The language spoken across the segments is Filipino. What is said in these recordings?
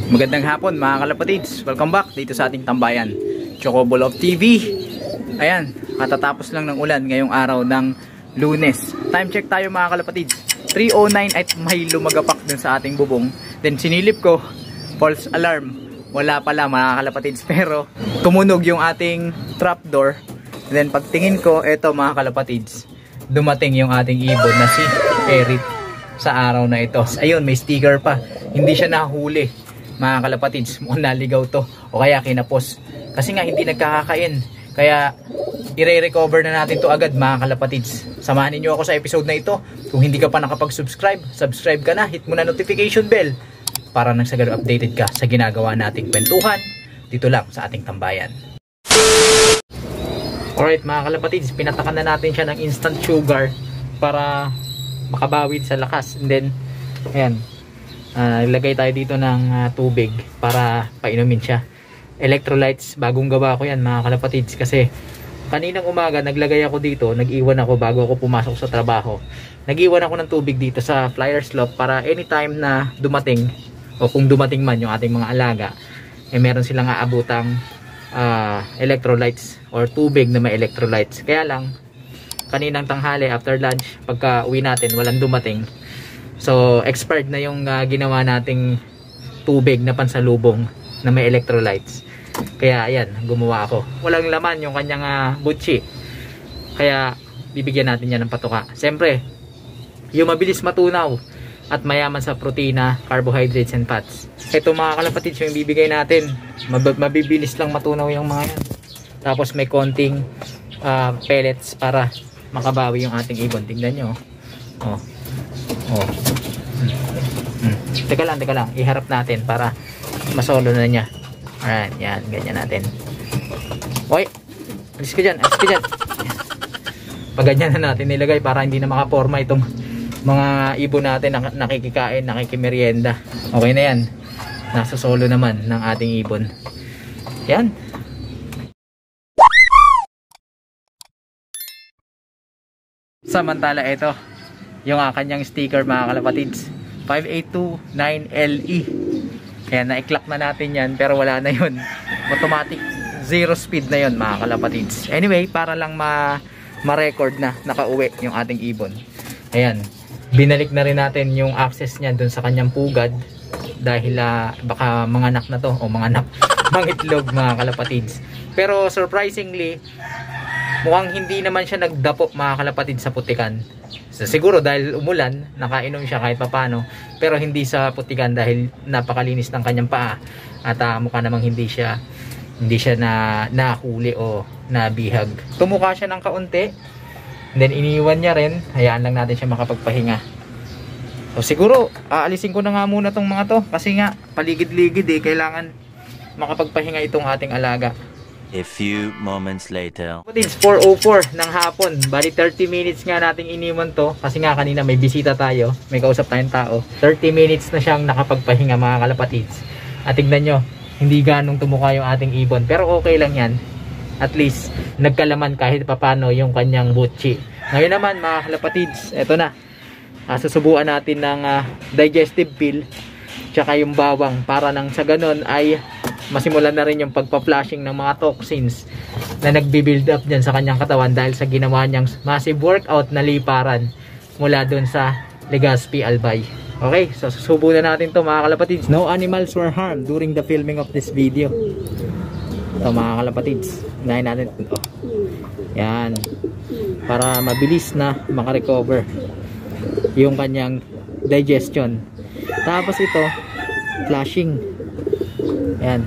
Magandang hapon mga kalapatids. Welcome back dito sa ating tambayan, Chocoball of TV. Ayan, katatapos lang ng ulan ngayong araw ng Lunes. Time check tayo mga kalapatids, 3:09 at may lumagapak dun sa ating bubong. Then sinilip ko, false alarm. Wala pala mga kalapatids, pero tumunog yung ating trapdoor. Then pagtingin ko, eto mga kalapatids, dumating yung ating ibon na si Eric sa araw na ito. Ayun, may sticker pa. Hindi siya nahuli mga kalapatids, mukhang naligaw to o kaya kinapos kasi nga hindi nagkakakain, kaya i-recover na natin to agad mga kalapatids. Samahan niyo ako sa episode na ito. Kung hindi ka pa nakapag-subscribe, subscribe ka na, hit mo na notification bell para nang sagad updated ka sa ginagawa nating kwentuhan dito lang sa ating tambayan. Alright mga kalapatids, pinatakan na natin siya ng instant sugar para makabawid sa lakas, and then ayan, ilagay tayo dito ng tubig para painumin siya. Electrolytes, bagong gawa ko yan mga kalapatids, kasi kaninang umaga naglagay ako dito, nag-iwan ako bago ako pumasok sa trabaho. Nag-iwan ako ng tubig dito sa flyer slope para anytime na dumating o kung dumating man yung ating mga alaga, meron silang aabutang electrolytes or tubig na may electrolytes. Kaya lang kaninang tanghali after lunch, pagka uwi natin walang dumating. So, expired na yung ginawa nating tubig na pansalubong na may electrolytes. Kaya, ayan, gumawa ako. Walang laman yung kanyang butchi. Kaya, bibigyan natin yan ng patuka. Siyempre, yung mabilis matunaw at mayaman sa protina, carbohydrates, and fats. Ito mga kalapatids yung bibigay natin. Mabibilis lang matunaw yung mga yan. Tapos, may konting pellets para makabawi yung ating ibon. Tingnan nyo. Oh. Teka lang, iharap natin para masolo na niya. Alright, yan, ganyan natin. Oy, alis ka dyan. Pag ganyan na natin nilagay para hindi na makaporma itong mga ibon natin na nakikikain, nakikimerienda. Okay na yan, nasa solo naman ng ating ibon. Yan. Samantala ito yung kanyang sticker mga kalapatids, 5829LE. Kaya na-clock na natin yan, pero wala na yun. Automatic zero speed na yun mga kalapatids. Anyway, para lang ma-record na nakauwi yung ating ibon. Ayan, binalik na rin natin yung access niya dun sa kanyang pugad dahil baka manganak na to o mangitlog mga kalapatids. Pero surprisingly, mukhang hindi naman siya nagdapo mga kalapatids sa putikan. So, siguro dahil umulan, nakainom siya kahit papano, pero hindi sa putikan dahil napakalinis ng kanyang paa at mukha namang hindi siya nahuli o nabihag. Tumuka siya ng kaunti, then iniwan niya rin, hayaan lang natin siya makapagpahinga. So siguro aalisin ko na nga muna tong mga to kasi nga paligid-ligid kailangan makapagpahinga itong ating alaga. A few moments later. It's 4:04 ng hapon. Bali 30 minutes nga nating iniwan to kasi nga kanina may bisita tayo, may kausap tayong tao. 30 minutes na siyang nakapagpahinga mga kalapatids. At tignan nyo, hindi ganong tumuka yung ating ibon, pero okay lang yan. At least nagkalaman kahit papano yung kanyang butchi. Ngayon naman mga kalapatids, eto na. Susubuan natin ng digestive pill tsaka yung bawang para nang sa ganon ay masimulan na rin yung pagpa-flushing ng mga toxins na nagbi-build up dyan sa kanyang katawan dahil sa ginawa niyang massive workout na liparan mula dun sa Legazpi Albay. Okay, so susubo na natin to mga kalapatids. No animals were harmed during the filming of this video. Ito mga kalapatids, unahin natin ito. Yan, para mabilis na makarecover yung kanyang digestion. Tapos ito, flushing. Ayan.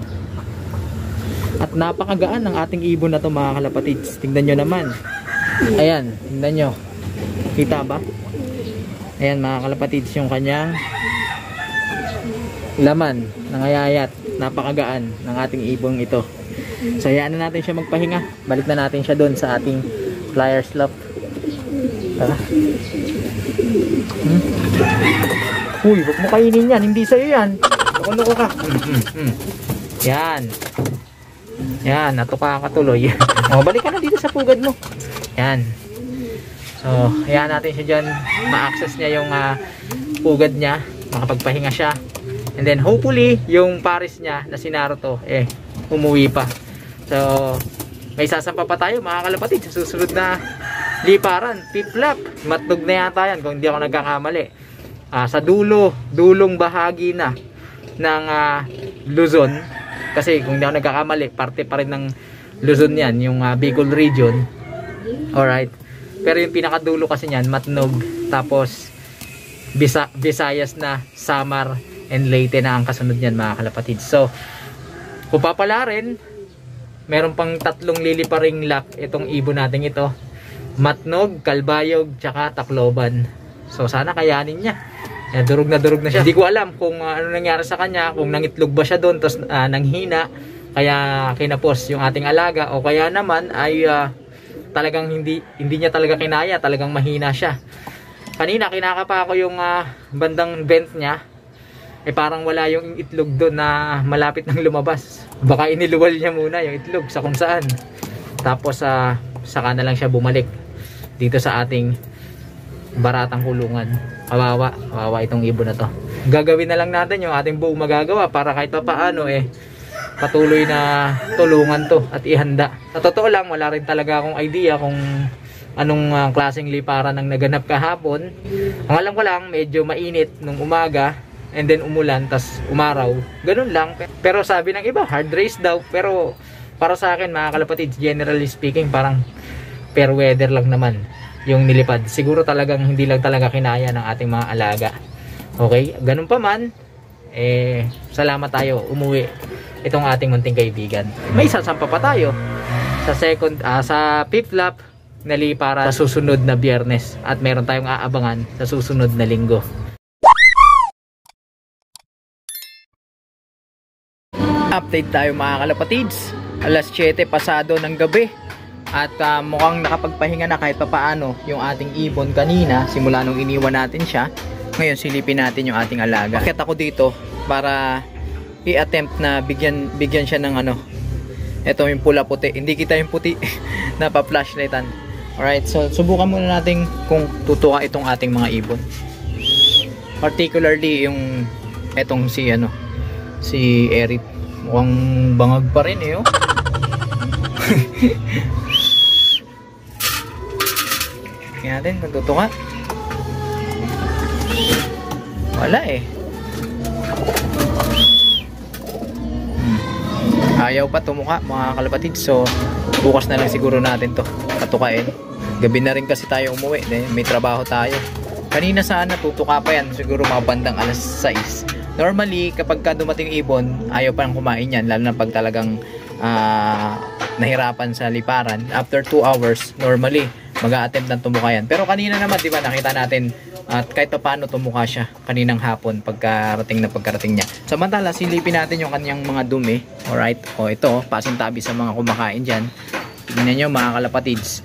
At napakagaan ng ating ibon na to mga kalapatids. Tingnan nyo naman. Ayan, tingnan nyo. Kita ba? Ayan mga kalapatids, yung kanyang laman, nangayayat. Napakagaan ng ating ibong ito. So hayaan na natin siya magpahinga. Balik na natin siya doon sa ating flyer slope. Tara. Uy, wag mo kainin yan. Hindi sa'yo yan. Loko-loko ka. Yan. Yan, natuka ka tuloy. Balik ka na dito sa pugad mo. Yan. So, hayaan natin siya dyan. Ma-access niya yung pugad niya. Makapagpahinga siya. And then hopefully, yung pares niya na si Naruto, umuwi pa. So, may sasampa pa tayo mga kalapatid sa susunod na liparan. Piplap. Matnog na yata yan kung hindi ako nagkakamali. Sa dulong bahagi na ng Luzon. Kasi kung hindi ako nagkakamali, parte pa rin ng Luzon yan, yung Bicol region. Alright. Pero yung pinakadulo kasi niyan, Matnog. Tapos, Visayas na, Samar, and Leyte na ang kasunod niyan mga kalapatid. So, kung papalarin, meron pang 3 liliparing lock itong ibon natin ito. Matnog, Calbayog, tsaka Tacloban. So, sana kayanin niya. Durog na siya. Hindi ko alam kung ano nangyari sa kanya, kung nangitlog ba siya doon, tapos nanghina, kaya kinapos yung ating alaga, o kaya naman ay talagang hindi niya talaga kinaya, talagang mahina siya. Kanina kinakapa ko yung bandang vent niya, parang wala yung itlog doon na malapit nang lumabas. Baka iniluwal niya muna yung itlog sa kung saan. Tapos saka na lang siya bumalik dito sa ating baratang kulungan. Kawawa itong ibon na to. Gagawin na lang natin yung ating buong magagawa para kahit pa paano patuloy na tulungan to at ihanda. Sa totoo lang, wala rin talaga akong idea kung anong klaseng liparan ang naganap kahapon. Ang alam ko lang, medyo mainit nung umaga and then umulan, tas umaraw. Ganun lang. Pero sabi ng iba, hard race daw. Pero para sa akin mga kalapatid, generally speaking, parang fair weather lang naman yung nilipad. Siguro talagang hindi lang talaga kinaya ng ating mga alaga. Okay, ganun pa man, salamat tayo, umuwi itong ating munting kaibigan. May sasampa pa tayo sa fifth lap na liparan sa susunod na Biyernes, at meron tayong aabangan sa susunod na Linggo. Update tayo mga kalapatids. Alas 7 pasado ng gabi. At mukhang nakapagpahinga na kahit papaano yung ating ibon kanina, simula nung iniwan natin siya. Ngayon silipin natin yung ating alaga. Bakit ako dito para i-attempt na bigyan siya ng ito yung pula puti. Hindi kita yung puti na pa-flashlightan. Alright, so subukan muna natin kung tutuka itong ating mga ibon. Particularly yung etong si Eric. Mukhang bangag pa rin oh. Tingnan natin kung tutuka. Wala Ayaw pa tumuka mga kalapatid. So bukas na lang siguro natin to katukain. Gabi na rin kasi tayo umuwi, may trabaho tayo. Kanina sana tutuka pa yan, siguro mga bandang alas 6. Normally kapag ka dumating ibon, ayaw pa nang kumain yan, lalo na pag talagang nahirapan sa liparan. After 2 hours normally mag-a-attempt ng tumuka yan. Pero kanina naman, di ba, nakita natin at kahit pa paano tumuka siya kaninang hapon pagkarating niya. Samantala, silipin natin yung kanyang mga dumi. Alright, ito, pasintabi sa mga kumakain dyan. Tingnan nyo mga kalapatids,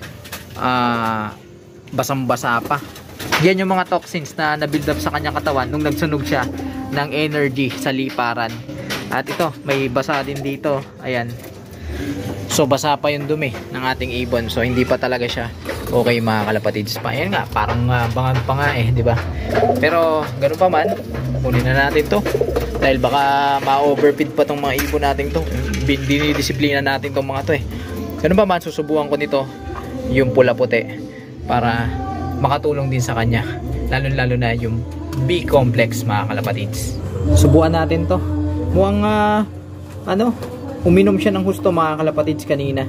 basang-basa pa. Yan yung mga toxins na na-build up sa kanyang katawan nung nagsunog siya ng energy sa liparan. At ito, may basa din dito. Ayan. So basa pa yung dumi ng ating ibon. So hindi pa talaga siya okay mga kalapatids pa. Ayan nga, parang bangag pa nga di ba? Pero ganun pa man, kunin na natin to. Dahil baka ma-overfeed pa tong mga ibon natin to. Dinidisiplina natin tong mga to Ganun pa man, susubukan ko nito yung pula puti para makatulong din sa kanya. Lalo na yung B-complex mga kalapatids. Subukan natin to. Mukhang uminom siya ng husto mga kalapatids kanina.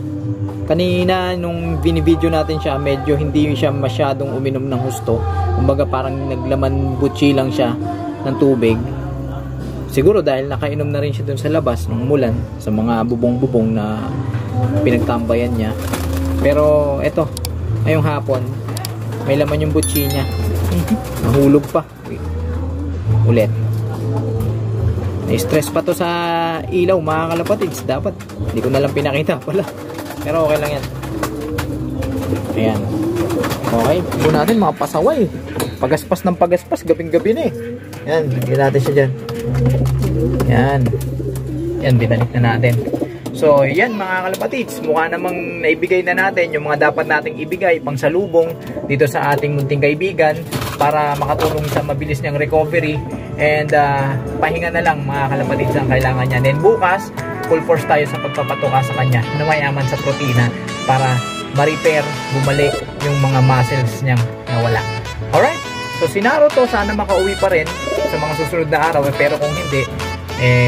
Kanina nung binibideo natin siya, medyo hindi siya masyadong uminom ng husto. Kumbaga parang naglaman butsi lang siya ng tubig. Siguro dahil nakainom na rin siya dun sa labas ng mulan, sa mga bubong-bubong na pinagtambayan niya. Pero eto, ngayong hapon may laman yung butsi niya. Nahulog pa. Ulit. Na-stress pa to sa ilaw mga kalapatids. Dapat hindi ko na lang pinakita pala. Pero okay lang yan. Ayan. Okay, doon natin mga pasaway. Pagaspas ng pagaspas, gabing-gabi na Ayan, lagyan natin siya dyan. Ayan. Ayan, binalik na natin. So, yan mga kalapatids, mukha namang naibigay na natin yung mga dapat nating ibigay pang salubong dito sa ating munting kaibigan para makatulong sa mabilis niyang recovery And pahinga na lang mga kalapatids ang kailangan niya. Then bukas, full force tayo sa pagpapatuka sa kanya na mayaman sa protina para ma-repair, bumalik yung mga muscles niyang nawala. Alright? So sinaro to, sana makauwi pa rin sa mga susunod na araw. Pero kung hindi,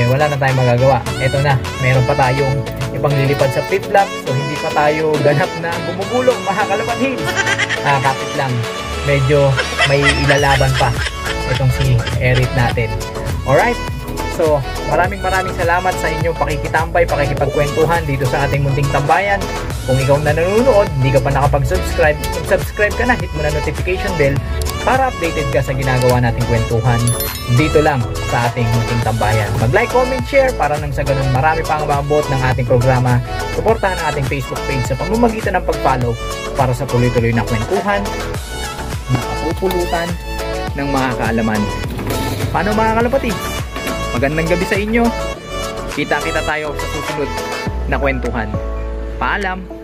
wala na tayong magagawa. Ito na, meron pa tayong ipanglilipad sa flip-flop. So hindi pa tayo ganap na bumubulong mga kalapatids. Kapit lang. Medyo may ilalaban pa itong si Eric natin. Alright? So, maraming salamat sa inyong pakikitambay, pakikipagkwentuhan dito sa ating munting tambayan. Kung ikaw na nanonood, hindi ka pa nakapag-subscribe, subscribe ka na, hit mo na notification bell para updated ka sa ginagawa nating kwentuhan dito lang sa ating munting tambayan. Mag-like, comment, share para nang sa ganun marami pang maabot ng ating programa. Suportahan ang ating Facebook page sa pamamagitan ng pag-follow para sa tuloy-tuloy na kwentuhan, nakapupulutan ng mga kaalaman. Paano mga kalapatids? Magandang gabi sa inyo. Kita-kita tayo sa susunod na kwentuhan. Paalam!